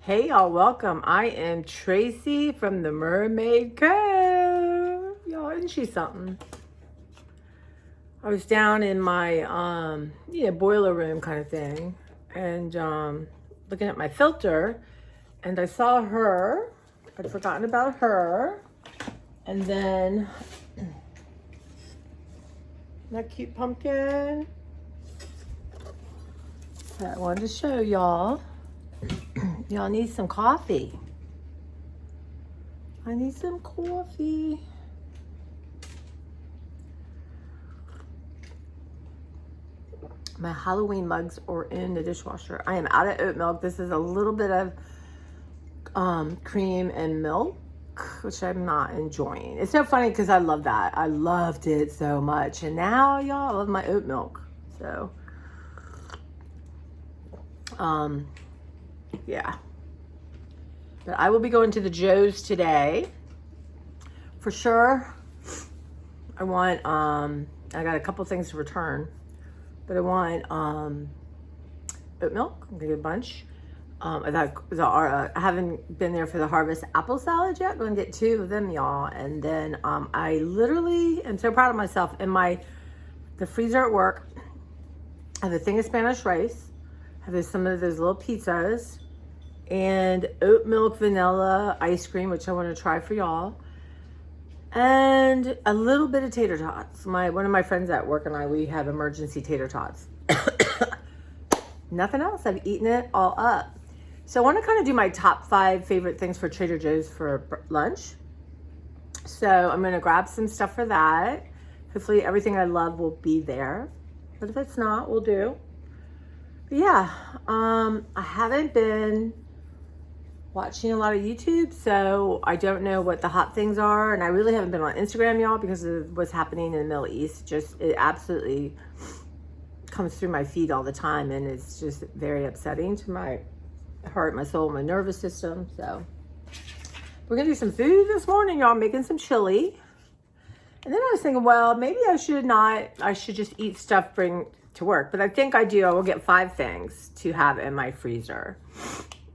Hey y'all, welcome. I am Tracy from the Mermaid Cove. Y'all, isn't she something? I was down in my boiler room kind of thing and looking at my filter, and I saw her. I'd forgotten about her. And then that cute pumpkin that I wanted to show y'all. Y'all need some coffee. I need some coffee. My Halloween mugs are in the dishwasher. I am out of oat milk. This is a little bit of cream and milk, which I'm not enjoying. It's so funny because I love that. I loved it so much. And now, y'all, I love my oat milk. So, yeah. But I will be going to the Joe's today. For sure. I want, I got a couple things to return. But I want oat milk. I'm gonna get a bunch. I haven't been there for the harvest apple salad yet. I'm gonna get 2 of them, y'all. And then I literally am so proud of myself. In the freezer at work, I have a thing of Spanish rice. I have some of those little pizzas and oat milk vanilla ice cream, which I want to try for y'all. And a little bit of tater tots. One of my friends at work and we have emergency tater tots. Nothing else. I've eaten it all up. So I want to kind of do my top 5 favorite things for Trader Joe's for lunch. So I'm going to grab some stuff for that. Hopefully everything I love will be there. But if it's not, we'll do. But yeah, I haven't been watching a lot of YouTube, so I don't know what the hot things are, and I really haven't been on Instagram, y'all, because of what's happening in the Middle East. It absolutely comes through my feed all the time, and it's just very upsetting to my heart, my soul, my nervous system. So we're gonna do some food this morning, y'all. Making some chili, and then I was thinking, well, maybe I should just eat stuff, bring to work. But I think I will get 5 things to have in my freezer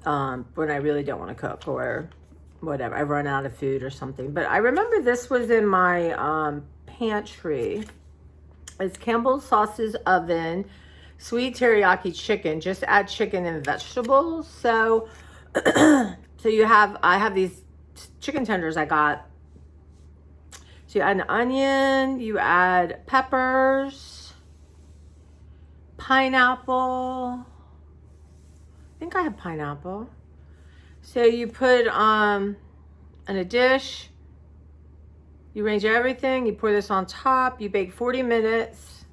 when I really don't want to cook or whatever. I run out of food or something. But I remember this was in my pantry. It's Campbell's Sauces Oven, sweet teriyaki chicken. Just add chicken and vegetables. So, I have these chicken tenders I got. So you add an onion, you add peppers, pineapple. I think I have pineapple. So you put in a dish, you arrange everything, you pour this on top, you bake 40 minutes.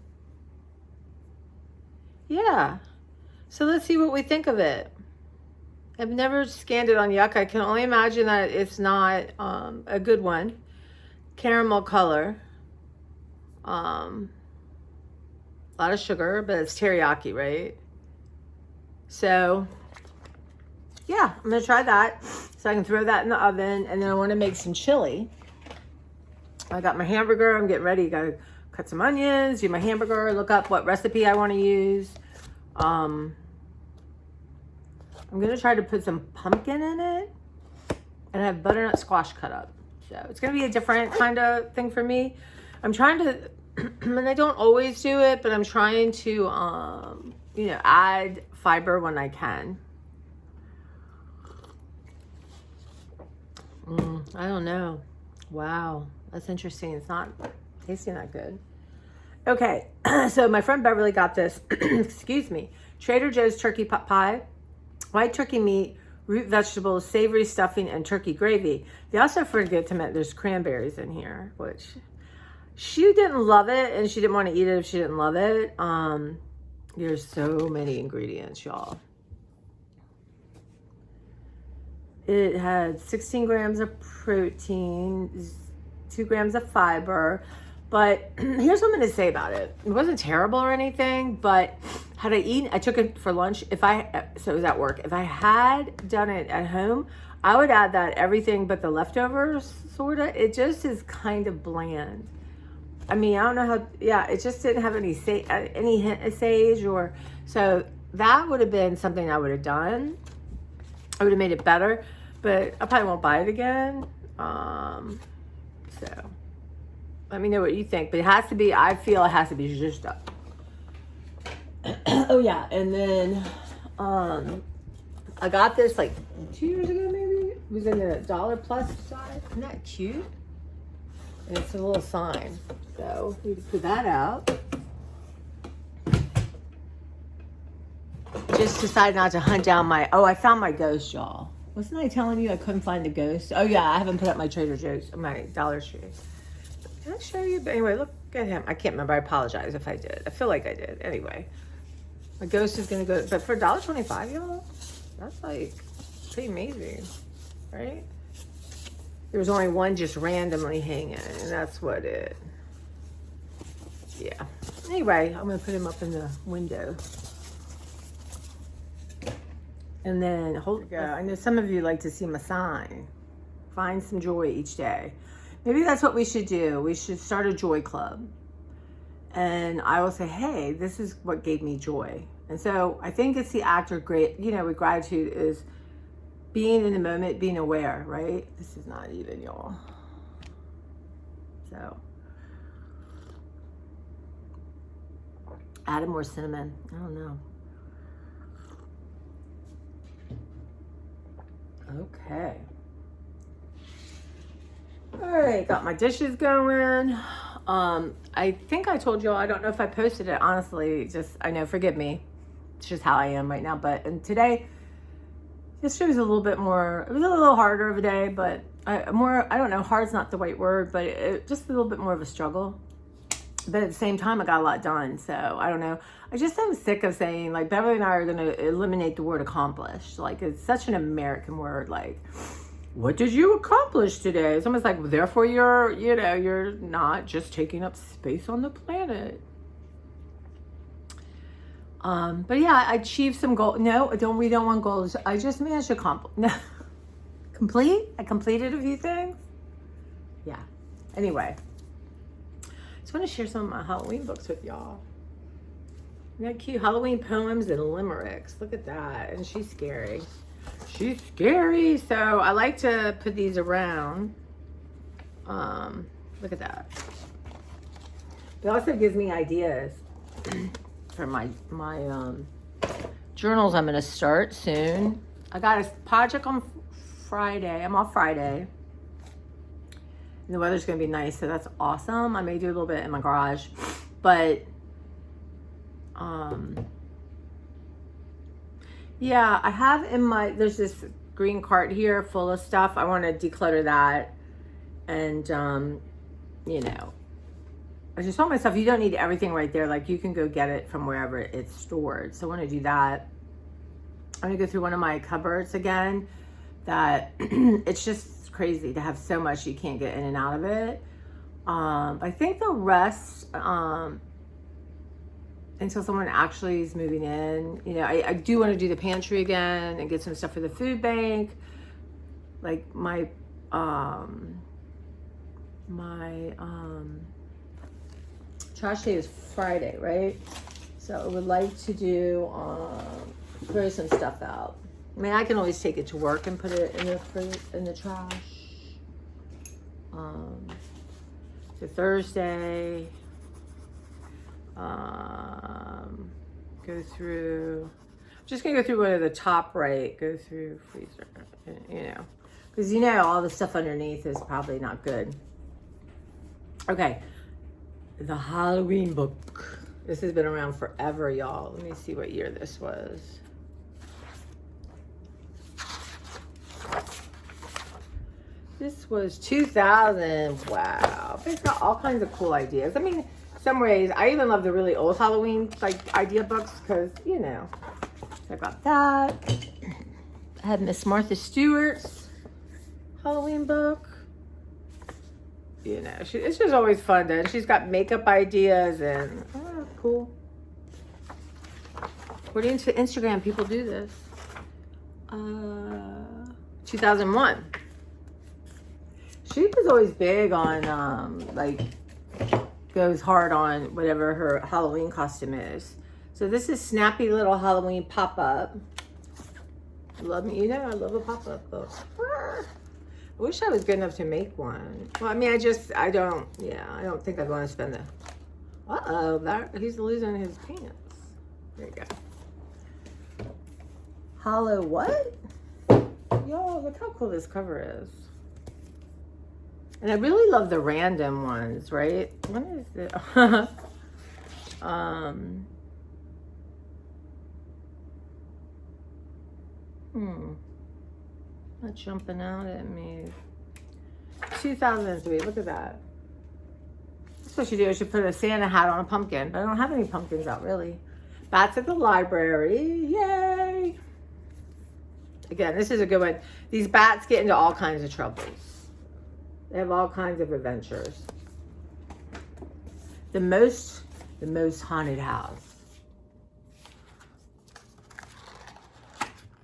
Yeah. So let's see what we think of it. I've never scanned it on Yuck. I can only imagine that it's not a good one. Caramel color. A lot of sugar, but it's teriyaki, right? So, yeah, I'm going to try that so I can throw that in the oven. And then I want to make some chili. I got my hamburger. I'm getting ready. Got to cut some onions, do my hamburger, look up what recipe I want to use. I'm going to try to put some pumpkin in it. And I have butternut squash cut up. So it's going to be a different kind of thing for me. I'm trying to, and I don't always do it, but I'm trying to, add fiber when I can. I don't know. Wow, that's interesting. It's not tasting that good. Okay, so my friend Beverly got this, excuse me, Trader Joe's turkey pot pie, white turkey meat, root vegetables, savory stuffing, and turkey gravy. They also forget to mention there's cranberries in here, which she didn't love it, and she didn't want to eat it if she didn't love it. There's so many ingredients, y'all. It had 16 grams of protein, 2 grams of fiber. But here's what I'm going to say about it. It wasn't terrible or anything, but had I eaten, I took it for lunch. So it was at work. If I had done it at home, I would add that everything but the leftovers, sort of. It just is kind of bland. I mean, I don't know how, it just didn't have any hint of sage so that would have been something I would have done. I would have made it better, but I probably won't buy it again. So let me know what you think, but it has to be, I feel it has to be zhuzhed up. Oh yeah, and then I got this like 2 years ago maybe. It was in the $+ size. Isn't that cute? And it's a little sign. So we put that out. Just decided not to hunt down my, oh, I found my ghost, y'all. Wasn't I telling you I couldn't find the ghost? Oh yeah, I haven't put up my Trader Joe's, my Dollar Tree. Did I show you? But anyway, look at him. I can't remember. I apologize if I did. I feel like I did. Anyway, my ghost is gonna go, but for $1.25, y'all, that's like pretty amazing, right? There was only one just randomly hanging, and that's what it. Yeah. Anyway, I'm gonna put him up in the window. And then, I know some of you like to see my sign. Find some joy each day. Maybe that's what we should do. We should start a joy club. And I will say, hey, this is what gave me joy. And so I think it's the act of great, with gratitude is being in the moment, being aware, right? This is not even, y'all. So, add more cinnamon. I don't know. Okay. All right, got my dishes going. I think I told y'all, I don't know if I posted it, honestly, I know, forgive me. It's just how I am right now. And today, yesterday was a little bit more, it was a little harder of a day, but I don't know, hard's not the right word, but just a little bit more of a struggle. But at the same time, I got a lot done. So I don't know. I just am sick of saying, like, Beverly and I are going to eliminate the word accomplished. Like, it's such an American word. Like, what did you accomplish today? It's almost like, therefore you're not just taking up space on the planet. But yeah, I achieved some goals. No, we don't want goals. I just managed to complete. I completed a few things. Yeah. Anyway. I want to share some of my Halloween books with y'all. Isn't that cute? Halloween poems and limericks. Look at that. And she's scary. She's scary. So I like to put these around. Look at that. It also gives me ideas for my journals I'm going to start soon. I got a project on Friday. I'm off Friday. And the weather's going to be nice, so that's awesome. I may do a little bit in my garage, but yeah, I have there's this green cart here full of stuff. I want to declutter that. And, I just told myself, you don't need everything right there. Like, you can go get it from wherever it's stored. So I want to do that. I'm going to go through one of my cupboards again that it's just crazy to have so much you can't get in and out of it. I think the rest, until someone actually is moving in, I do want to do the pantry again and get some stuff for the food bank. Like my trash day is Friday, right? So I would like to do throw some stuff out. I mean, I can always take it to work and put it in the trash. So Thursday, go through. I'm just gonna go through one of the top right. Go through freezer, because all the stuff underneath is probably not good. Okay, the Halloween book. This has been around forever, y'all. Let me see what year this was. This was 2000. Wow. It's got all kinds of cool ideas. I mean, some ways, I even love the really old Halloween idea books because, so I got that. I had Miss Martha Stewart's Halloween book. It's just always fun. And she's got makeup ideas and, cool. According to Instagram, people do this. 2001. She was always big on, goes hard on whatever her Halloween costume is. So this is Snappy Little Halloween Pop-Up. Love me, you know, I love a pop-up book. I wish I was good enough to make one. Well, I mean, I don't think I'd want to spend the, he's losing his pants. There you go. Hollow what? Yo, look how cool this cover is. And I really love the random ones, right? What is it? Not jumping out at me. 2003, look at that. That's what you do, is you put a Santa hat on a pumpkin, but I don't have any pumpkins out, really. Bats at the library, yay! Again, this is a good one. These bats get into all kinds of troubles. They have all kinds of adventures. The most haunted house.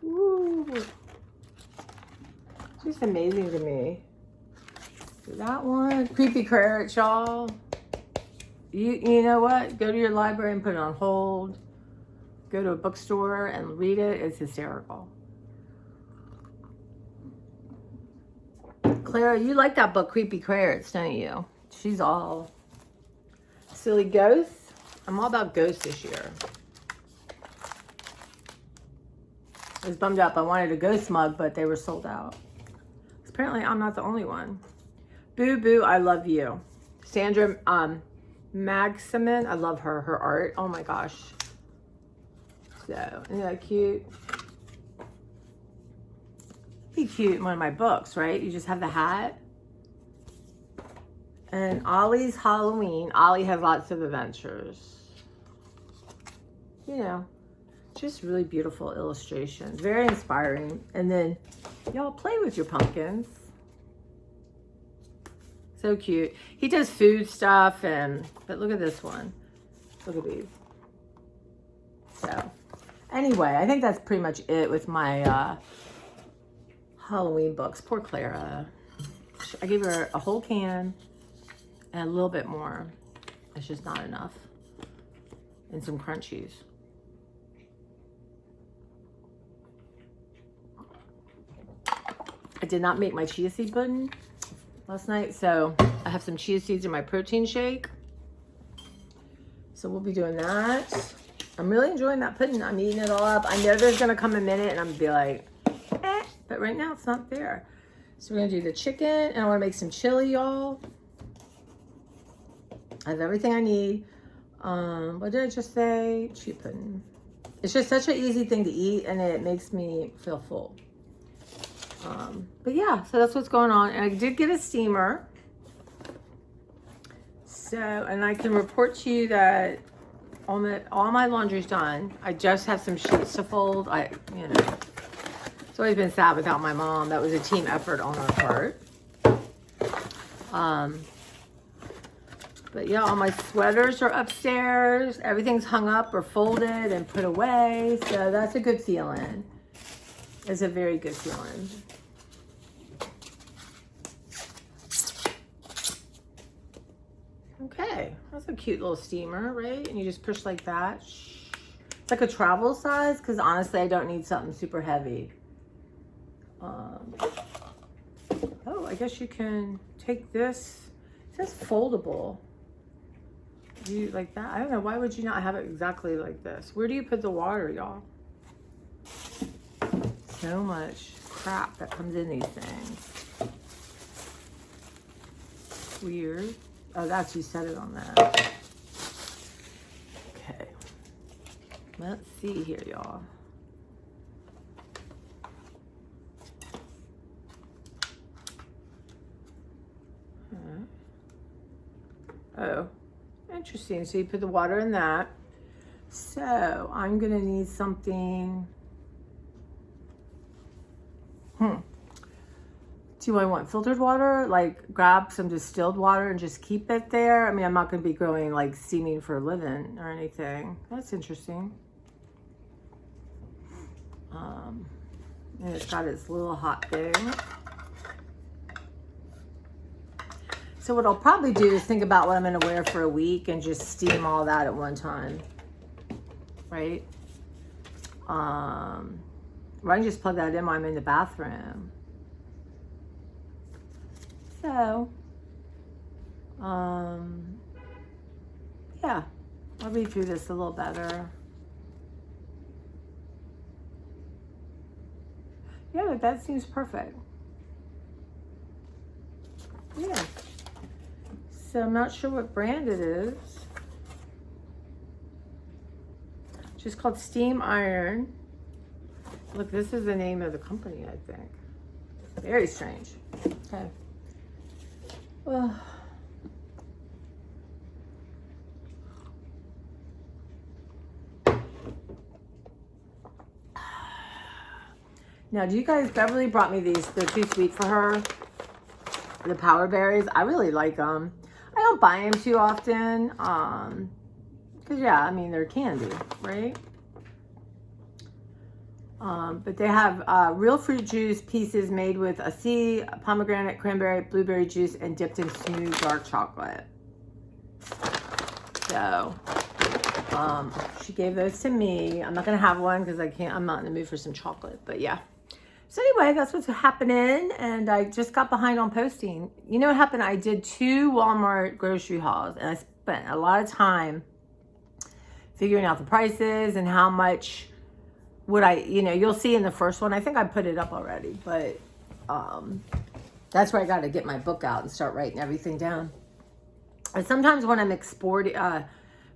Woo! Just amazing to me. That one, Creepy Carrot, y'all. You know what? Go to your library and put it on hold. Go to a bookstore and read it. It's hysterical. Clara, you like that book, Creepy Carrots, don't you? She's all silly ghosts. I'm all about ghosts this year. I was bummed out. I wanted a ghost mug, but they were sold out. Apparently, I'm not the only one. Boo Boo, I love you. Sandra Maximin, I love her. Her art, oh my gosh. So, isn't that cute? Be cute in one of my books, right? You just have the hat. And Ollie's Halloween. Ollie has lots of adventures. You know, just really beautiful illustrations. Very inspiring. And then y'all play with your pumpkins. So cute. He does food stuff, but look at this one. Look at these. So, anyway, I think that's pretty much it with my Halloween books. Poor Clara. I gave her a whole can and a little bit more. It's just not enough. And some crunchies. I did not make my chia seed pudding last night, so I have some chia seeds in my protein shake. So we'll be doing that. I'm really enjoying that pudding. I'm eating it all up. I know there's gonna come a minute and I'm gonna be like, but right now it's not there. So we're gonna do the chicken, and I wanna make some chili, y'all. I have everything I need. What did I just say? Chia pudding. It's just such an easy thing to eat, and it makes me feel full. But yeah, so that's what's going on. And I did get a steamer. So, and I can report to you that all my laundry's done. I just have some sheets to fold. You know, it's always been sad without my mom. That was a team effort on our part. But yeah, all my sweaters are upstairs. Everything's hung up or folded and put away. So that's a good feeling. It's a very good feeling. Okay, that's a cute little steamer, right? And you just push like that. It's like a travel size, because honestly, I don't need something super heavy. Oh, I guess you can take this. It says foldable. Do you like that? I don't know. Why would you not have it exactly like this? Where do you put the water, y'all? So much crap that comes in these things. Weird. Oh, that's, you set it on that. Okay. Let's see here, y'all. Oh, interesting. So you put the water in that. So I'm gonna need something. Do I want filtered water? Like grab some distilled water and just keep it there? I mean, I'm not gonna be growing like steaming for a living or anything. That's interesting. And it's got its little hot thing. So what I'll probably do is think about what I'm gonna wear for a week and just steam all that at one time, right? Or I can just plug that in while I'm in the bathroom. So, yeah, I'll read through this a little better. Yeah, that seems perfect. Yeah. So I'm not sure what brand it is. It's just called Steam Iron. Look, this is the name of the company, I think. Very strange. Okay. Well. Now, do you guys, Beverly brought me these. They're too sweet for her. The Power Berries. I really like them. I don't buy them too often. Because, yeah, I mean, they're candy, right? But they have real fruit juice pieces made with a sea, pomegranate, cranberry, blueberry juice, and dipped in smooth dark chocolate. So, she gave those to me. I'm not going to have one because I'm not in the mood for some chocolate. But, yeah. So anyway, that's what's happening, and I just got behind on posting. You know what happened? I did 2 Walmart grocery hauls, and I spent a lot of time figuring out the prices and how much would you'll see in the first one. I think I put it up already, but that's where I got to get my book out and start writing everything down. And sometimes when I'm exporting,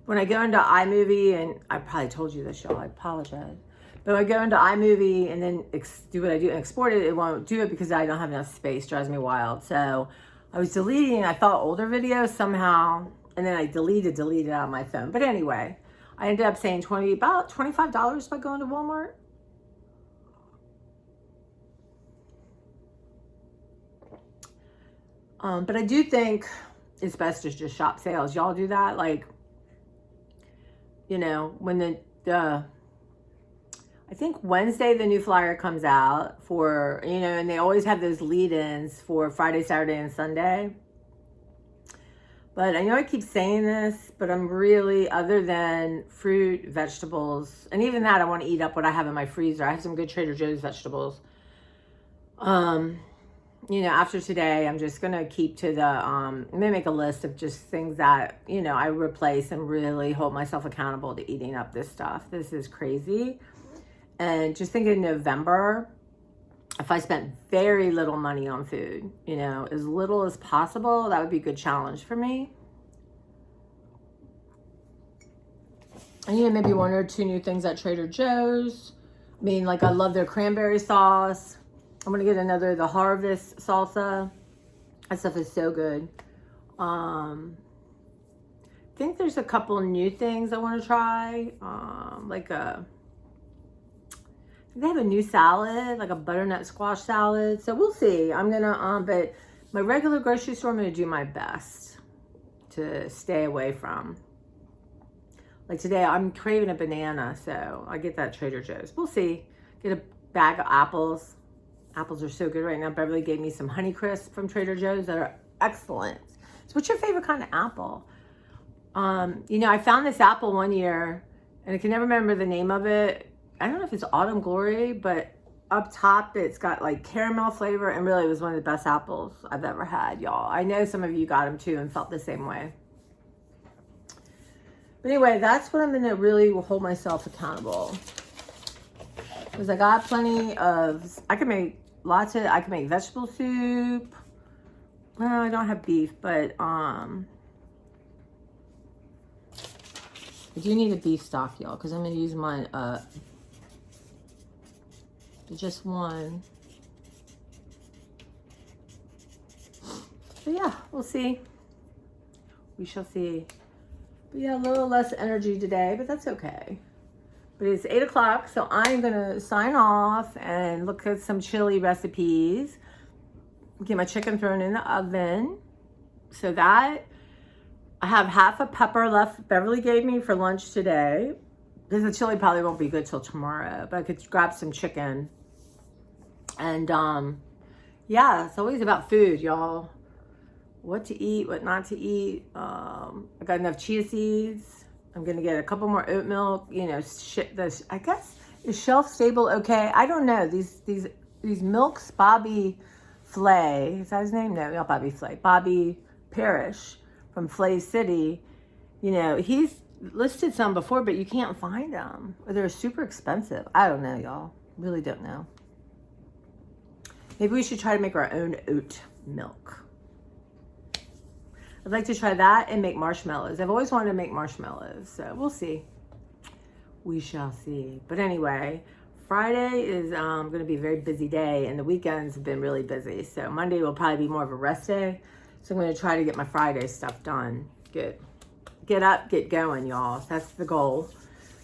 when I go into iMovie, and I probably told you this, y'all, I apologize. But when I go into iMovie and then do what I do and export it, it won't do it because I don't have enough space. Drives me wild. So I was deleting, I thought, older videos somehow, and then I deleted out of my phone. But anyway, I ended up saying about $25 by going to Walmart. But I do think it's best to just shop sales. Y'all do that? Like, when I think Wednesday the new flyer comes out for, and they always have those lead-ins for Friday, Saturday, and Sunday. But I know I keep saying this, but I'm really, other than fruit, vegetables, and even that, I want to eat up what I have in my freezer. I have some good Trader Joe's vegetables. After today, I'm just going to keep to I'm going to make a list of just things that, I replace and really hold myself accountable to eating up this stuff. This is crazy. And just think in November, if I spent very little money on food, as little as possible, that would be a good challenge for me. And, maybe 1 or 2 new things at Trader Joe's. I mean, I love their cranberry sauce. I'm going to get the Harvest salsa. That stuff is so good. I think there's a couple new things I want to try. They have a new salad, like a butternut squash salad. So we'll see. I'm going to, but my regular grocery store, I'm going to do my best to stay away from. Like today, I'm craving a banana, so I get that at Trader Joe's. We'll see. Get a bag of apples. Apples are so good right now. Beverly gave me some Honeycrisp from Trader Joe's that are excellent. So what's your favorite kind of apple? I found this apple one year, and I can never remember the name of it. I don't know if it's Autumn Glory, but up top it's got caramel flavor, and really it was one of the best apples I've ever had, y'all. I know some of you got them too and felt the same way. But anyway, that's what I'm going to really hold myself accountable. Because I got plenty of, I can make vegetable soup. Well, I don't have beef, but I do need a beef stock, y'all, because I'm going to use mine just one. So yeah, we'll see. We shall see. But yeah, a little less energy today, but that's okay. But it's 8 o'clock, so I'm gonna sign off and look at some chili recipes. Get my chicken thrown in the oven. So that, I have half a pepper left Beverly gave me for lunch today. Because the chili probably won't be good till tomorrow, but I could grab some chicken. And yeah, it's always about food, y'all. What to eat, what not to eat. I got enough chia seeds. I'm gonna get a couple more oat milk. I guess Is shelf stable okay? I don't know. These milks, Bobby Flay, is that his name? No, not Bobby Flay. Bobby Parrish from Flay City. You know, he's listed some before, but you can't find them. Or they're super expensive. I don't know, y'all. Really don't know. Maybe we should try to make our own oat milk. I'd like to try that and make marshmallows. I've always wanted to make marshmallows, so we'll see. We shall see. But anyway, Friday is going to be a very busy day, and the weekends have been really busy. So Monday will probably be more of a rest day. So I'm going to try to get my Friday stuff done. Get up, get going, y'all. That's the goal.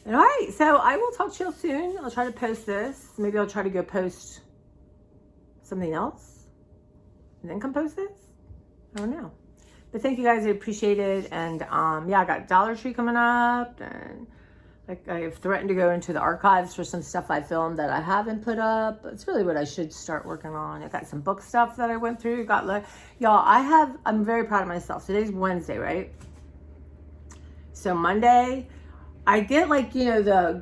And all right, so I will talk to you soon. I'll try to post this. Maybe I'll try to go post something else and then come post this. I don't know. But thank you guys. I appreciate it. And yeah, I got Dollar Tree coming up, and like I've threatened to go into the archives for some stuff I filmed that I haven't put up. It's really what I should start working on. I got some book stuff that I went through. Y'all, I'm very proud of myself. Today's Wednesday, right? So Monday, I get like, you know, the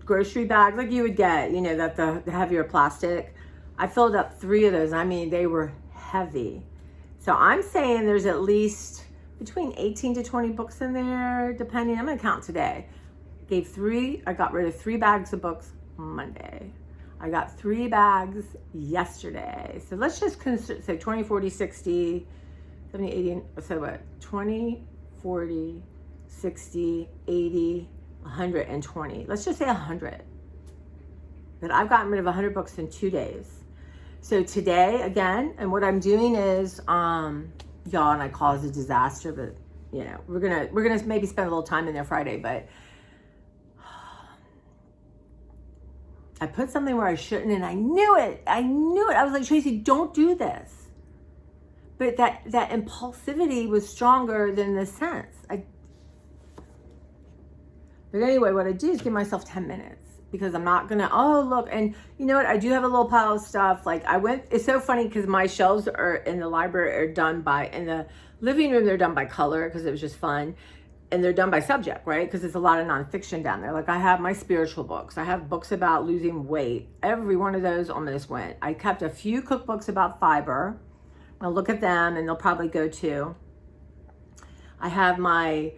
grocery bags like you would get, you know, that the heavier plastic. I filled up 3 of those. I mean, they were heavy. So I'm saying there's at least between 18 to 20 books in there, depending. I'm going to count today. I got rid of 3 bags of books Monday. I got 3 bags yesterday. So let's just consider, so 20, 40, 60, 70, 80, so what? 20, 40, 60, 80, 120. Let's just say 100. But I've gotten rid of 100 books in 2 days. So today, again, and what I'm doing is, y'all, and I caused a disaster, but you know, we're gonna maybe spend a little time in there Friday, but I put something where I shouldn't, and I knew it. I was like, Tracy, don't do this. But that impulsivity was stronger than the sense. But anyway, what I do is give myself 10 minutes. Because I'm not gonna, oh look, and you know what, I do have a little pile of stuff. Like it's so funny because my shelves are in the library are done by, in the living room they're done by color because it was just fun. And they're done by subject, right? Because there's a lot of nonfiction down there. Like I have my spiritual books. I have books about losing weight. Every one of those almost went. I kept a few cookbooks about fiber. I'll look at them and they'll probably go too. I have my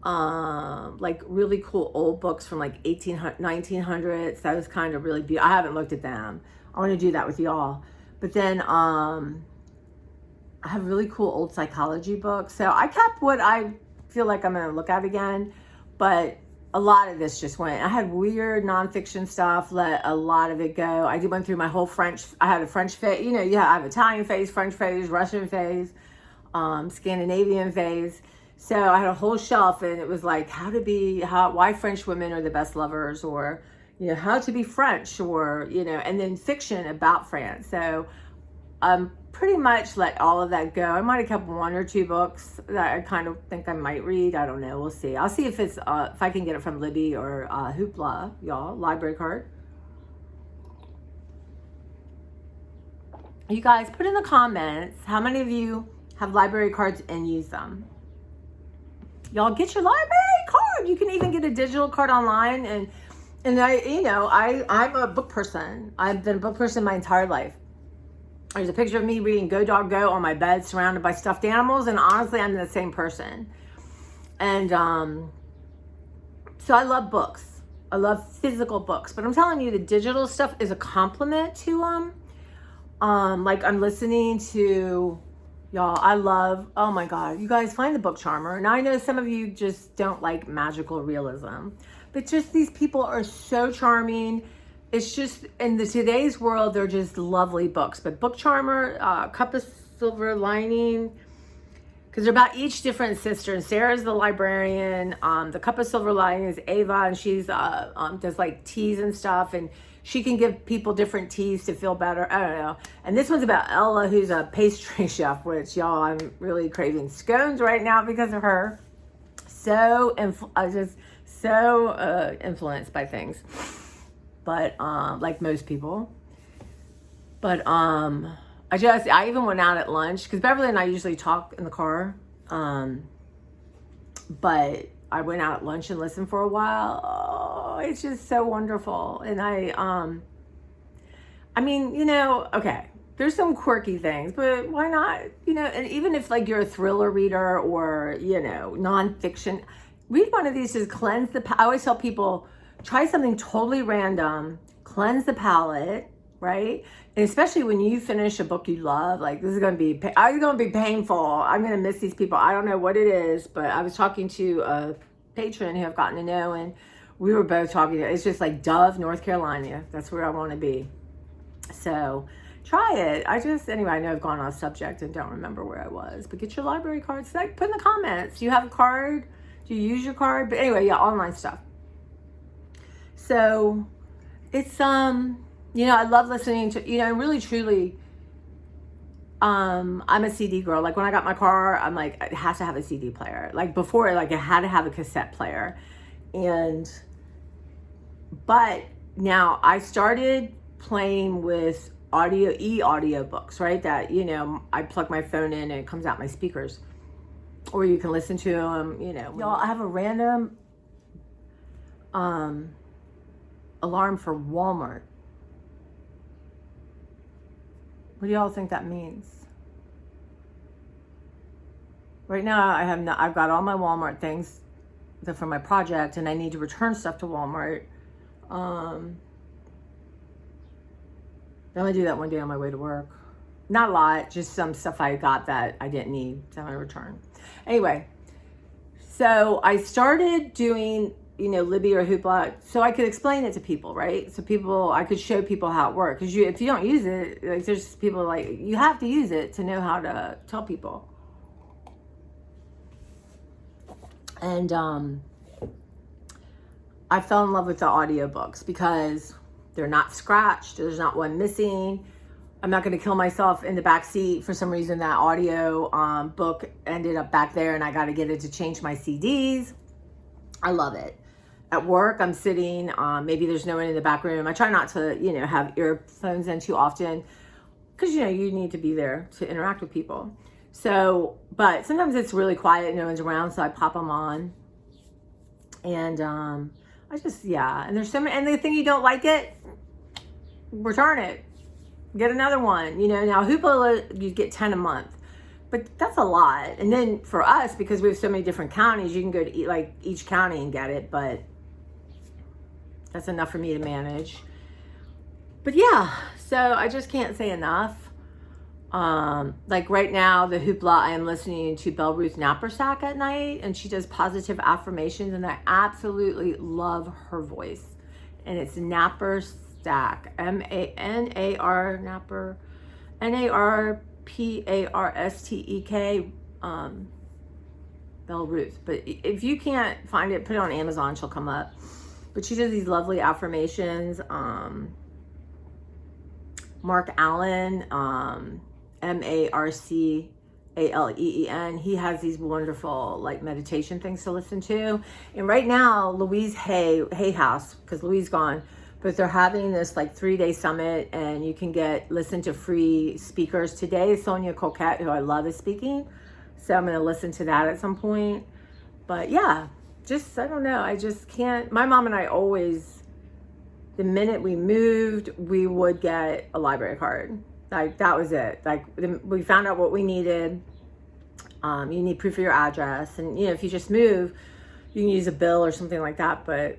like really cool old books from like 1900s. That was kind of really beautiful. I haven't looked at them. I want to do that with y'all. But then I have really cool old psychology books. So I kept what I feel like I'm going to look at again, but a lot of this just went. I had weird nonfiction stuff, let a lot of it go. I went through my whole French. I had a French phase, you know, yeah, I have Italian phase, French phase, Russian phase, Scandinavian phase. So I had a whole shelf, and it was like why French women are the best lovers, or, you know, how to be French, or, you know, and then fiction about France. So pretty much let all of that go. I might have kept 1 or 2 books that I kind of think I might read. I don't know. We'll see. I'll see if it's if I can get it from Libby or Hoopla, y'all, library card. You guys put in the comments how many of you have library cards and use them. Y'all get your library card. You can even get a digital card online. And I'm a book person. I've been a book person my entire life. There's a picture of me reading Go Dog Go on my bed surrounded by stuffed animals. And honestly, I'm the same person. And so I love books. I love physical books. But I'm telling you, the digital stuff is a compliment to them. Like I'm listening to... Y'all, I love, oh my God, you guys find the Book Charmer. Now I know some of you just don't like magical realism, but just these people are so charming. It's just, in today's world, they're just lovely books. But Book Charmer, Cup of Silver Lining, because they're about each different sister. And Sarah's the librarian. The Cup of Silver Lining is Ava, and she's does like teas and stuff, and she can give people different teas to feel better. I don't know. And this one's about Ella, who's a pastry chef, which, y'all, I'm really craving scones right now because of her. So influenced by things, but like most people. But I even went out at lunch because Beverly and I usually talk in the car. But I went out at lunch and listened for a while. Oh, it's just so wonderful. And I mean, okay, there's some quirky things, but why not? And even if like you're a thriller reader or, nonfiction, read one of these, just cleanse I always tell people, try something totally random, cleanse the palate, right? And especially when you finish a book you love, like this is going to be painful. I'm going to miss these people. I don't know what it is, but I was talking to a patron who I've gotten to know, and we were both talking. It's just like Dove, North Carolina. That's where I want to be. So try it. Anyway, I know I've gone off subject and don't remember where I was, but get your library cards. Like, put in the comments. Do you have a card? Do you use your card? But anyway, yeah, online stuff. So it's, I love listening to, really truly, I'm a CD girl. Like when I got my car, I'm like, it has to have a CD player. Like before, like it had to have a cassette player. But now I started playing with audio books, right? That, I plug my phone in and it comes out my speakers, or you can listen to them, Y'all, I have a random alarm for Walmart. What do y'all think that means? Right now I've got all my Walmart things for my project, and I need to return stuff to Walmart. I'm gonna do that one day on my way to work. Not a lot, just some stuff I got that I didn't need, so I'm gonna return. Anyway, so I started doing, Libby or Hoopla, so I could explain it to people, right? So I could show people how it works. Because if you don't use it, like there's people like, you have to use it to know how to tell people. And I fell in love with the audiobooks because they're not scratched. There's not one missing. I'm not going to kill myself in the back seat. For some reason, that audio book ended up back there, and I got to get it to change my CDs. I love it. At work, I'm sitting, maybe there's no one in the back room. I try not to, have earphones in too often because, you need to be there to interact with people. So, but sometimes it's really quiet, no one's around, so I pop them on. And and there's so many, and the thing you don't like it, return it. Get another one. Now Hoopla, you get 10 a month. But that's a lot. And then for us, because we have so many different counties, you can go to each county and get it, but that's enough for me to manage. But yeah, so I just can't say enough. Like right now, the Hoopla, I am listening to Belle Ruth Nappersack at night, and she does positive affirmations, and I absolutely love her voice. And it's Nappersack, M-A-N-A-R, Napper, Narpastek, Belle Ruth. But if you can't find it, put it on Amazon, she'll come up. But she does these lovely affirmations. Mark Allen, Marcalen, he has these wonderful meditation things to listen to. And right now, Louise Hay House, because Louise gone, but they're having this 3-day summit, and you can listen to free speakers. Today, Sonia Coquette, who I love, is speaking. So I'm going to listen to that at some point. But yeah, I don't know. I just can't. My mom and I always, the minute we moved, we would get a library card. That was it. We found out what we needed. You need proof of your address. And, if you just move, you can use a bill or something like that. But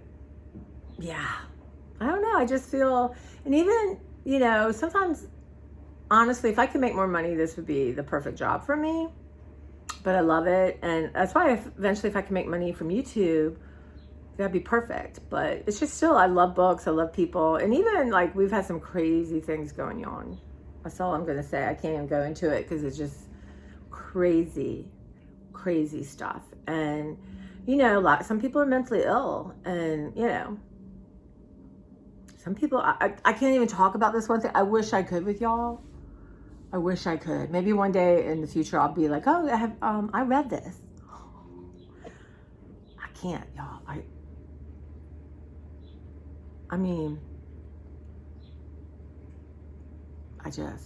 yeah, I don't know. I just feel, and even, sometimes, honestly, if I could make more money, this would be the perfect job for me. But I love it. And that's why eventually, if I can make money from YouTube, that'd be perfect. But it's just still, I love books. I love people. And even we've had some crazy things going on. That's all I'm going to say. I can't even go into it because it's just crazy stuff. And, some people are mentally ill, and, some people, I can't even talk about this one thing. I wish I could with y'all. I wish I could. Maybe one day in the future, I'll be like, oh, I read this. I can't, y'all. I mean, I don't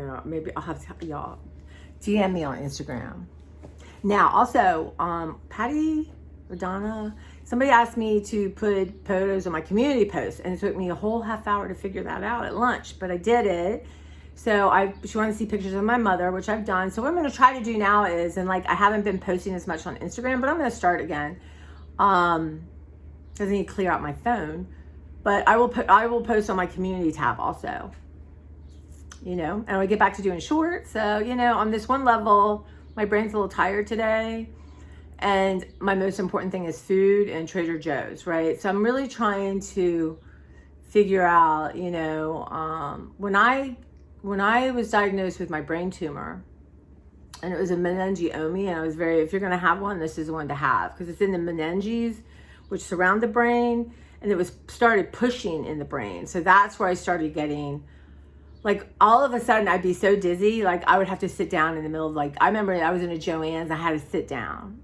know. Maybe I'll have to y'all DM me on Instagram. Now, also, Patty or Donna, somebody asked me to put photos on my community post, and it took me a whole half hour to figure that out at lunch, but I did it. So she wanted to see pictures of my mother, which I've done. So what I'm going to try to do now is, and like I haven't been posting as much on Instagram, but I'm going to start again. Because I need to clear out my phone. But I will post on my community tab also. You know, and I get back to doing shorts. So, you know, on this one level, my brain's a little tired today. And my most important thing is food and Trader Joe's, right? So I'm really trying to figure out, you know, when I was diagnosed with my brain tumor, and it was a meningioma, and I was if you're going to have one, this is the one to have, because it's in the meninges, which surround the brain, and it started pushing in the brain. So that's where I started getting, like, all of a sudden I'd be so dizzy, like I would have to sit down in the middle of, like, I remember I was in a Joann's, I had to sit down.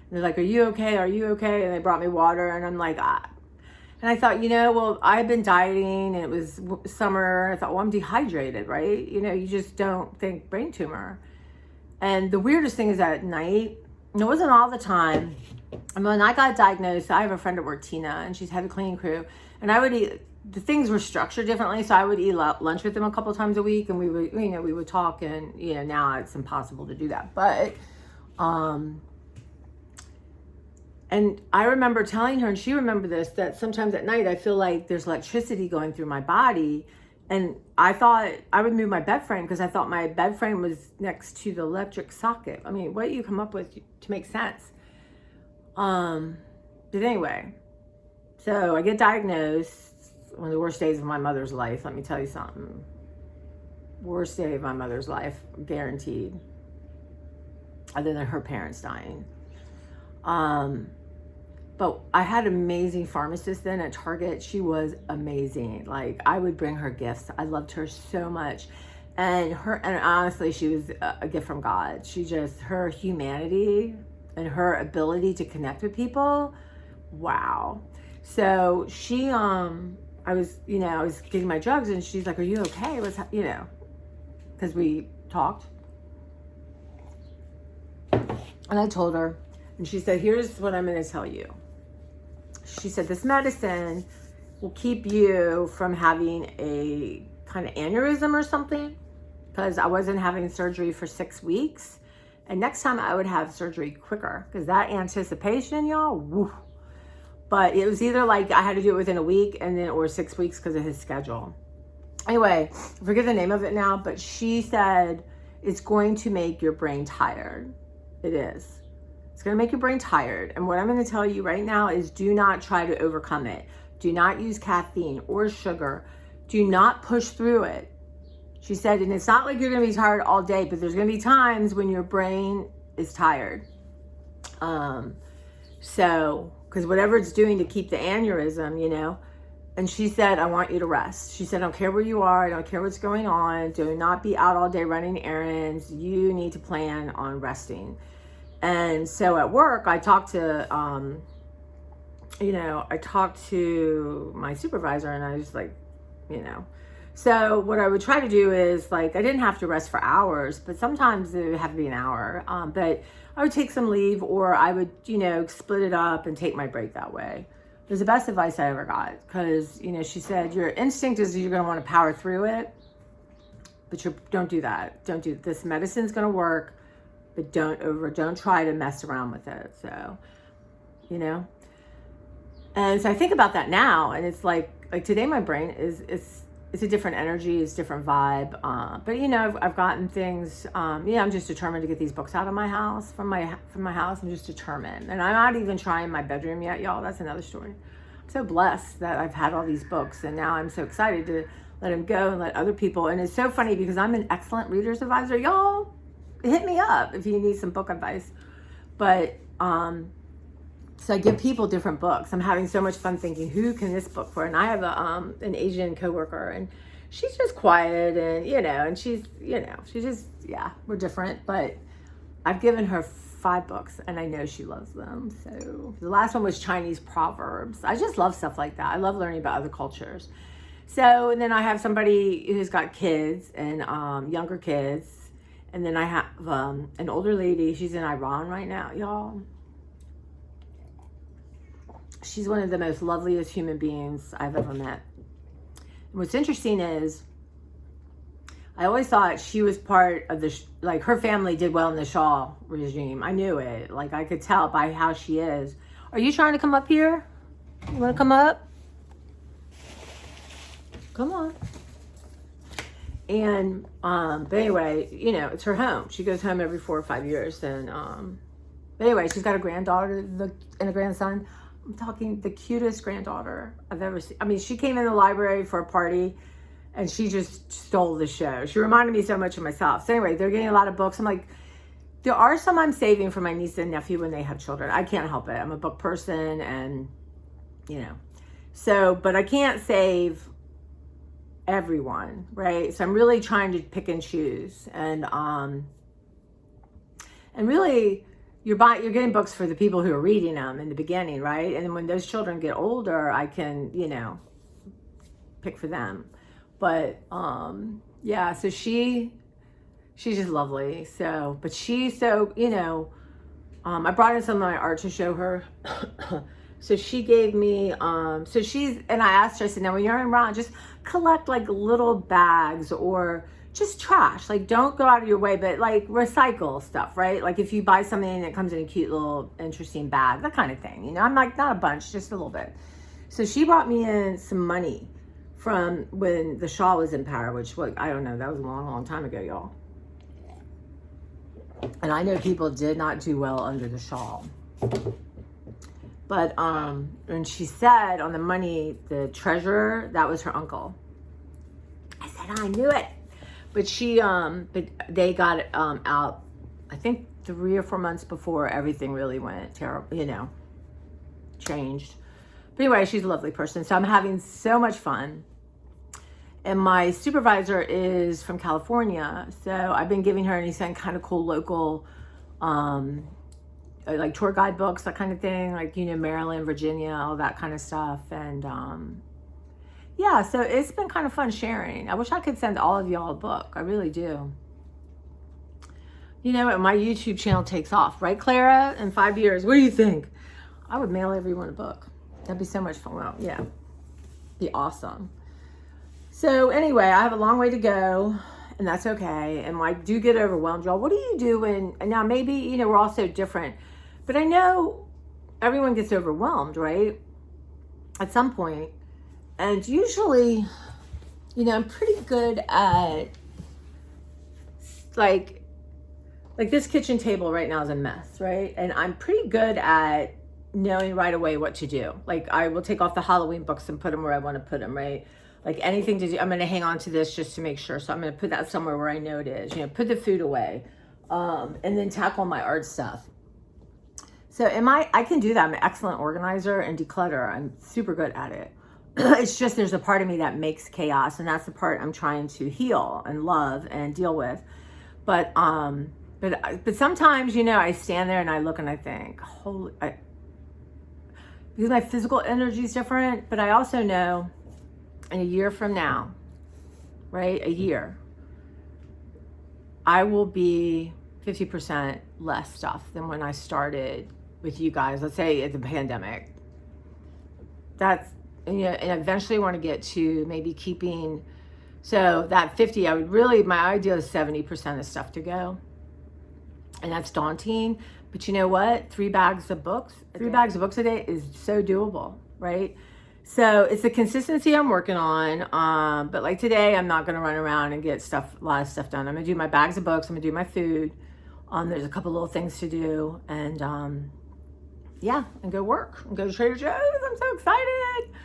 And they're like, are you okay? Are you okay? And they brought me water, and I'm like, ah. And I thought, you know, well, I've been dieting, and it was summer. I thought, well, I'm dehydrated, right? You know, you just don't think brain tumor. And the weirdest thing is at night, and it wasn't all the time. And when I got diagnosed, I have a friend at work, Tina, and she's head of cleaning crew. And I would eat, the things were structured differently. So I would eat lunch with them a couple times a week, and we would talk, and, you know, now it's impossible to do that. But, and I remember telling her, and she remembered this, that sometimes at night I feel like there's electricity going through my body. And I thought I would move my bed frame because I thought my bed frame was next to the electric socket. I mean, what do you come up with to make sense? But anyway, so I get diagnosed. One of the worst days of my mother's life. Let me tell you something. Worst day of my mother's life, guaranteed. Other than her parents dying. But I had an amazing pharmacist then at Target. She was amazing. Like, I would bring her gifts. I loved her so much. And honestly, she was a gift from God. Her humanity and her ability to connect with people. Wow. So I was getting my drugs, and she's like, are you okay? Because we talked. And I told her, and she said, here's what I'm going to tell you. She said, this medicine will keep you from having a kind of aneurysm or something, because I wasn't having surgery for 6 weeks. And next time I would have surgery quicker, because that anticipation, y'all, woo. But it was either like I had to do it within a week or 6 weeks because of his schedule. Anyway, I forget the name of it now, but she said, it's going to make your brain tired. It is. It's going to make your brain tired. And what I'm going to tell you right now is, do not try to overcome it. Do not use caffeine or sugar. Do not push through it. She said, and it's not like you're going to be tired all day, but there's going to be times when your brain is tired. Because whatever it's doing to keep the aneurysm, you know. And she said, I want you to rest. She said, I don't care where you are. I don't care what's going on. Do not be out all day running errands. You need to plan on resting. And so at work, I talked to my supervisor, and I was like, so what I would try to do is, like, I didn't have to rest for hours, but sometimes it would have to be an hour. But I would take some leave, or I would, split it up and take my break that way. It was the best advice I ever got, because, she said, your instinct is you're going to want to power through it, but don't do that. Don't do this. Medicine's going to work. But don't try to mess around with it. So, and so I think about that now, and it's like today my brain it's a different energy, it's a different vibe. But I've gotten things. I'm just determined to get these books out of my house, from my house. I'm just determined, and I'm not even trying my bedroom yet, y'all. That's another story. I'm so blessed that I've had all these books, and now I'm so excited to let them go and let other people. And it's so funny because I'm an excellent reader's advisor, y'all. Hit me up if you need some book advice. But so I give people different books. I'm having so much fun thinking, who can this book for? And I have an Asian coworker, and she's just quiet, and and she's just, we're different. But I've given her 5 books, and I know she loves them. So the last one was Chinese proverbs. I just love stuff like that. I love learning about other cultures. So, and then I have somebody who's got kids, and younger kids. And then I have an older lady. She's in Iran right now, y'all. She's one of the most loveliest human beings I've ever met. And what's interesting is I always thought she was part of the, like her family did well in the Shah regime. I knew it. Like I could tell by how she is. Are you trying to come up here? You want to come up? Come on. And, but anyway, you know, it's her home. She goes home every 4 or 5 years. And, but anyway, she's got a granddaughter and a grandson. I'm talking the cutest granddaughter I've ever seen. I mean, she came in the library for a party and she just stole the show. She reminded me so much of myself. So anyway, they're getting a lot of books. I'm like, there are some I'm saving for my niece and nephew when they have children. I can't help it. I'm a book person and, you know, so, but I can't save everyone, right? So I'm really trying to pick and choose, and really you're getting books for the people who are reading them in the beginning, right? And then when those children get older, I can, you know, pick for them. But yeah, so she's just lovely. So, but she's so, you know, I brought in some of my art to show her. So she gave me, so she's, and I asked her, I said, now when you're in Iran, just collect like little bags or just trash. Like don't go out of your way, but like recycle stuff, right? Like if you buy something and it comes in a cute little interesting bag, that kind of thing. You know, I'm like, not a bunch, just a little bit. So she brought me in some money from when the Shah was in power, which was, I don't know, that was a long, long time ago, y'all. And I know people did not do well under the Shah. But and she said on the money, the treasurer, that was her uncle. I said, I knew it. But she, but they got it out, I think 3 or 4 months before everything really went terrible, you know, changed. But anyway, she's a lovely person. So I'm having so much fun. And my supervisor is from California. So I've been giving her any kind of cool local, like tour guide books, that kind of thing, like, you know, Maryland, Virginia, all that kind of stuff. And yeah, so it's been kind of fun sharing. I wish I could send all of y'all a book. I really do. You know, my YouTube channel takes off, right, Clara? In 5 years, what do you think? I would mail everyone a book. That'd be so much fun. Well, yeah, be awesome. So anyway, I have a long way to go, and that's okay. And I do get overwhelmed, y'all. What do you do when, now maybe, you know, we're all so different, but I know everyone gets overwhelmed, right? At some point. And usually, you know, I'm pretty good at, like this kitchen table right now is a mess, right? And I'm pretty good at knowing right away what to do. Like I will take off the Halloween books and put them where I want to put them, right? Like anything to do, I'm going to hang on to this just to make sure. So I'm going to put that somewhere where I know it is, you know, put the food away, and then tackle my art stuff. So I can do that. I'm an excellent organizer and declutter. I'm super good at it. It's just, there's a part of me that makes chaos, and that's the part I'm trying to heal and love and deal with. But sometimes, you know, I stand there and I look and I think, because my physical energy is different, but I also know in a year from now, right? A year, I will be 50% less stuff than when I started with you guys. Let's say at the pandemic. That's, and eventually I want to get to maybe keeping, so that 50, I would really, my idea is 70% of stuff to go. And that's daunting. But you know what? 3 bags of books a day is so doable, right? So it's the consistency I'm working on. But like today, I'm not going to run around and get a lot of stuff done. I'm going to do my bags of books. I'm going to do my food. There's a couple little things to do. And yeah, and go work and go to Trader Joe's. I'm so excited.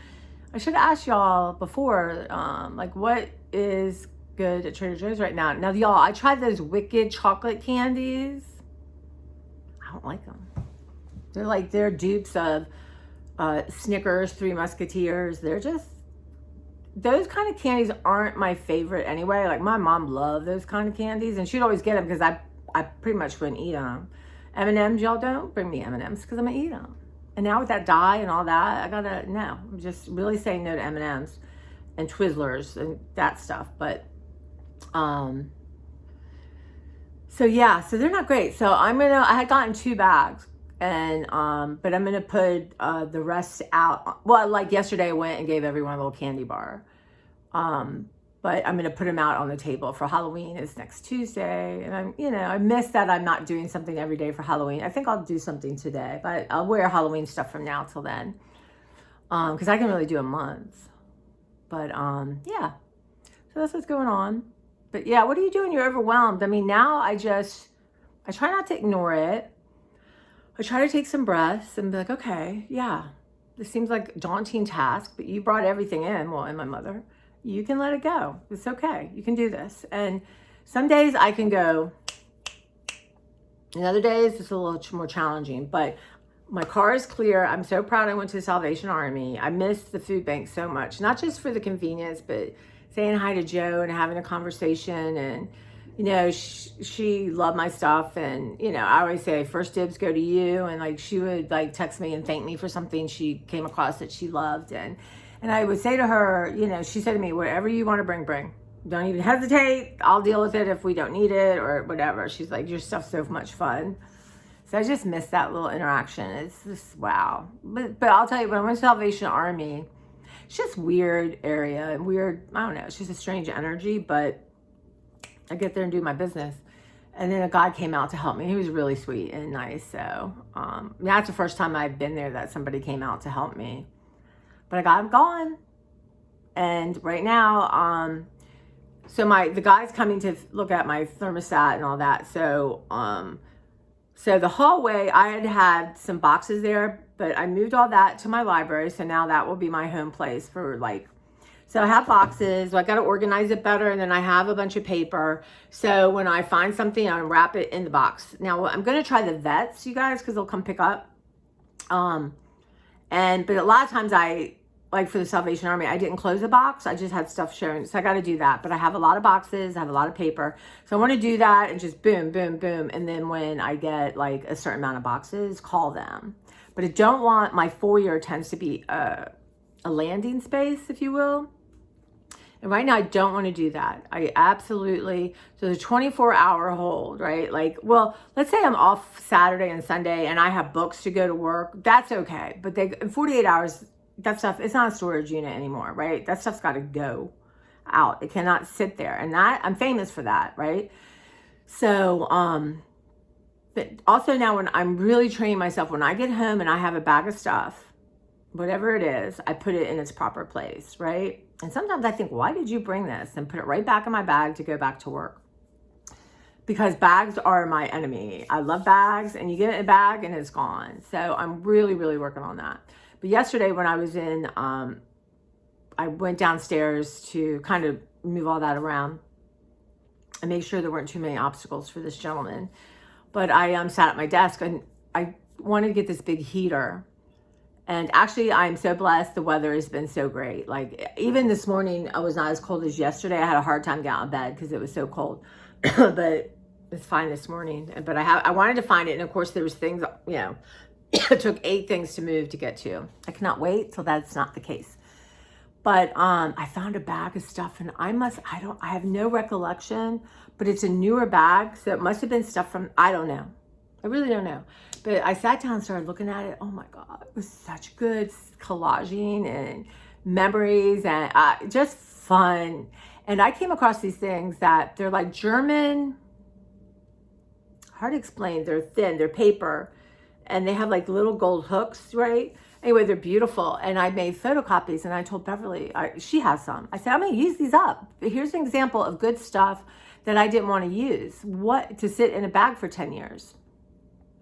I should have asked y'all before, like what is good at Trader Joe's right now. Now, y'all, I tried those Wicked chocolate candies. I don't like them. They're dupes of Snickers, Three Musketeers. They're just, those kind of candies aren't my favorite anyway. Like my mom loved those kind of candies, and she'd always get them because I pretty much wouldn't eat them. M&Ms, y'all don't bring me M&Ms because I'm gonna eat them. And now with that dye and all that, I'm just really saying no to M&Ms and Twizzlers and that stuff. But So yeah, so they're not great. So I had gotten 2 bags, and but I'm gonna put the rest out. Well, like yesterday I went and gave everyone a little candy bar. Um, but I'm gonna put them out on the table for Halloween. Is next Tuesday, and I miss that I'm not doing something every day for Halloween. I think I'll do something today, but I'll wear Halloween stuff from now till then, because I can really do a month. But yeah, so that's what's going on. But yeah, what are you doing? You're overwhelmed. I mean, now I try not to ignore it. I try to take some breaths and be like, okay, yeah, this seems like a daunting task, but you brought everything in. Well, and my mother, you can let it go. It's okay. You can do this. And some days I can go, and other days it's a little more challenging, but my car is clear. I'm so proud I went to the Salvation Army. I miss the food bank so much, not just for the convenience, but saying hi to Joe and having a conversation. And, she loved my stuff. And, I always say first dibs go to you. And like, she would like text me and thank me for something she came across that she loved. And I would say to her, she said to me, whatever you want to bring. Don't even hesitate. I'll deal with it if we don't need it or whatever. She's like, your stuff's so much fun. So I just miss that little interaction. It's just, wow. But I'll tell you, when I went to Salvation Army, it's just weird area and weird, I don't know, it's just a strange energy, but I get there and do my business. And then a guy came out to help me. He was really sweet and nice. So that's the first time I've been there that somebody came out to help me. But I got him gone. And right now, so the guy's coming to look at my thermostat and all that. So the hallway, I had some boxes there, but I moved all that to my library. So now that will be my home place for so I have boxes. So I got to organize it better. And then I have a bunch of paper. So when I find something, I wrap it in the box. Now I'm going to try the vets, you guys, because they'll come pick up. But a lot of times like for the Salvation Army, I didn't close the box. I just had stuff shown. So I got to do that. But I have a lot of boxes. I have a lot of paper. So I want to do that and just boom, boom, boom. And then when I get like a certain amount of boxes, call them. But I don't want, my foyer tends to be a landing space, if you will. And right now I don't want to do that. So the 24-hour hold, right? Like, well, let's say I'm off Saturday and Sunday and I have books to go to work. That's okay. But in 48 hours, that stuff, it's not a storage unit anymore, right? That stuff's got to go out. It cannot sit there. And I'm famous for that, right? So, but also now when I'm really training myself, when I get home and I have a bag of stuff, whatever it is, I put it in its proper place, right? And sometimes I think, why did you bring this? And put it right back in my bag to go back to work. Because bags are my enemy. I love bags, and you get a bag and it's gone. So I'm really, really working on that. But yesterday when I was in, I went downstairs to kind of move all that around and make sure there weren't too many obstacles for this gentleman. But I sat at my desk and I wanted to get this big heater. And actually, I'm so blessed. The weather has been so great. Like, even this morning, I was not as cold as yesterday. I had a hard time getting out of bed because it was so cold. But it's fine this morning. But I wanted to find it. And of course, there was things, it took 8 things to move to get to. I cannot wait till that's not the case. But I found a bag of stuff, and I have no recollection, but it's a newer bag. So it must have been stuff from, I don't know. I really don't know. But I sat down and started looking at it. Oh my God, it was such good collaging and memories and just fun. And I came across these things that they're like German, hard to explain. They're thin, they're paper, and they have like little gold hooks, right? Anyway, they're beautiful. And I made photocopies, and I told Beverly, she has some. I said, I'm gonna use these up. Here's an example of good stuff that I didn't want to use. What, to sit in a bag for 10 years.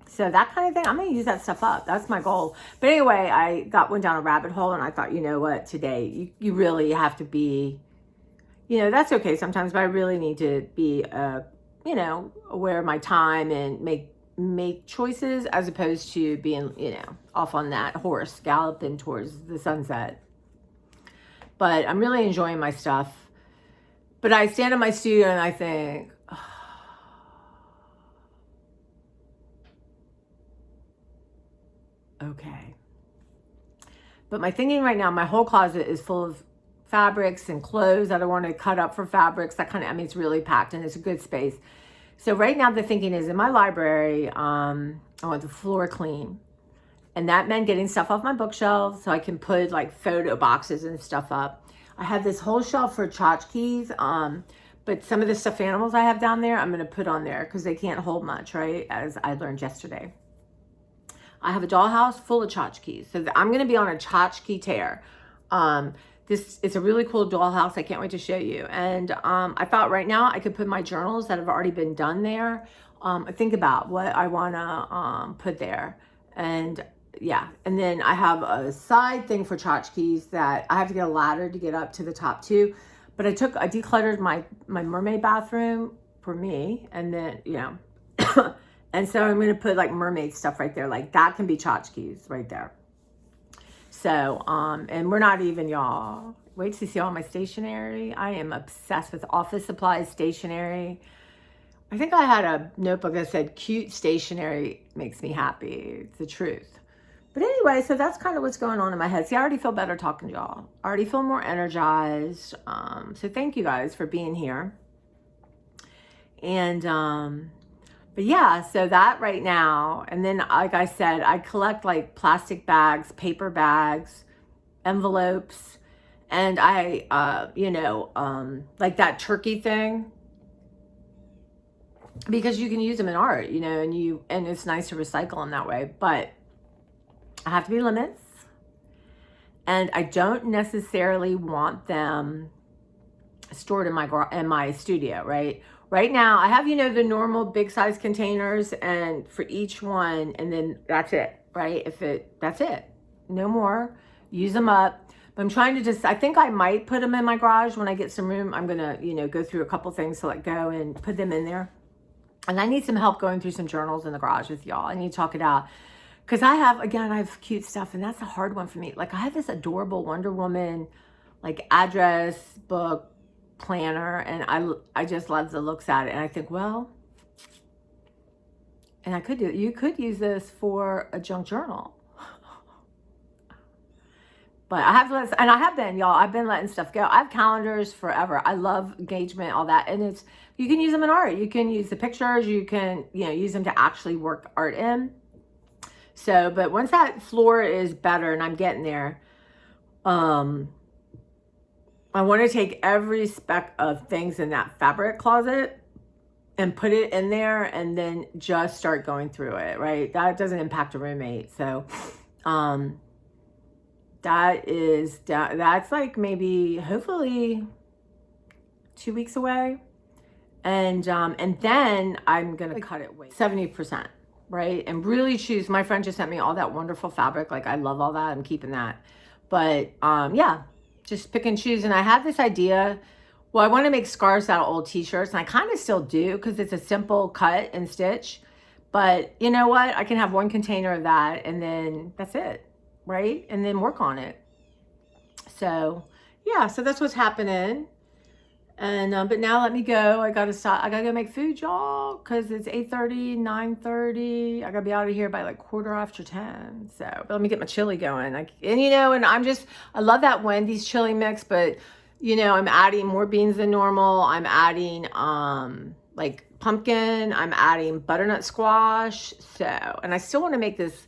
So that kind of thing, I'm going to use that stuff up. That's my goal. But anyway, I went down a rabbit hole, and I thought, you know what, today you really have to be, that's okay sometimes, but I really need to be, aware of my time and make choices as opposed to being, off on that horse galloping towards the sunset. But I'm really enjoying my stuff. But I stand in my studio and I think, okay. But my thinking right now, my whole closet is full of fabrics and clothes that I want to cut up for fabrics. It's really packed and it's a good space. So right now the thinking is in my library, I want the floor clean. And that meant getting stuff off my bookshelves so I can put like photo boxes and stuff up. I have this whole shelf for tchotchkes, but some of the stuffed animals I have down there, I'm gonna put on there because they can't hold much, right? As I learned yesterday. I have a dollhouse full of tchotchkes. So I'm gonna be on a tchotchke tear. This is a really cool dollhouse. I can't wait to show you. And I thought right now I could put my journals that have already been done there. Think about what I wanna put there. And yeah, and then I have a side thing for tchotchkes that I have to get a ladder to get up to the top too. But I decluttered my mermaid bathroom for me, and then, you know, and so I'm gonna put like mermaid stuff right there. Like that can be tchotchkes right there. So, and we're not even, y'all. Wait to see all my stationery. I am obsessed with office supplies, stationery. I think I had a notebook that said cute stationery makes me happy. It's the truth. But anyway, so that's kind of what's going on in my head. See, I already feel better talking to y'all. I already feel more energized. So thank you guys for being here. And, but yeah, so that right now, and then like I said, I collect like plastic bags, paper bags, envelopes, and I, you know, like that turkey thing, because you can use them in art, you know, and it's nice to recycle them that way, but I have to be limits, and I don't necessarily want them stored in my studio, right? Right now, I have, you know, the normal big size containers, and for each one, and then that's it, right? That's it, no more, use them up. But I'm trying to I think I might put them in my garage when I get some room. I'm gonna, you know, go through a couple things to let go and put them in there. And I need some help going through some journals in the garage with y'all. I need to talk it out. Because I have cute stuff, and that's a hard one for me. Like I have this adorable Wonder Woman, like address book, planner, and I just love the looks at it, and I think, well, and you could use this for a junk journal. But I have been, y'all, I've been letting stuff go. I have calendars forever. I love engagement, all that, and you can use them in art. You can use the pictures, you can, you know, use them to actually work art in. So, but once that floor is better and I'm getting there, I want to take every speck of things in that fabric closet and put it in there, and then just start going through it, right? That doesn't impact a roommate. So, that's like maybe, hopefully 2 weeks away. And then I'm going to cut it 70%. Right? And really choose, my friend just sent me all that wonderful fabric. Like I love all that. I'm keeping that. But yeah, just pick and choose. And I had this idea, well, I want to make scarves out of old t-shirts, and I kind of still do because it's a simple cut and stitch. But you know what? I can have one container of that, and then that's it, right? And then work on it. So yeah, so that's what's happening. And but now let me go. I gotta stop. I gotta go make food, y'all, because it's 8:30, 9:30. I gotta be out of here by like 10:15. So but let me get my chili going. And you know, and I love that Wendy's chili mix, but you know, I'm adding more beans than normal. I'm adding like pumpkin. I'm adding butternut squash. So, and I still want to make this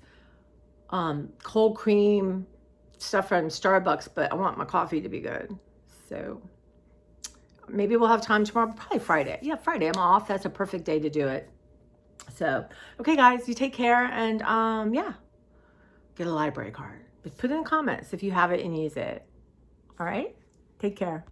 cold cream stuff from Starbucks, but I want my coffee to be good. So maybe we'll have time tomorrow, probably Friday. Yeah, Friday, I'm off. That's a perfect day to do it. So, okay, guys, you take care, and yeah, get a library card. But put it in the comments if you have it and use it. All right? Take care.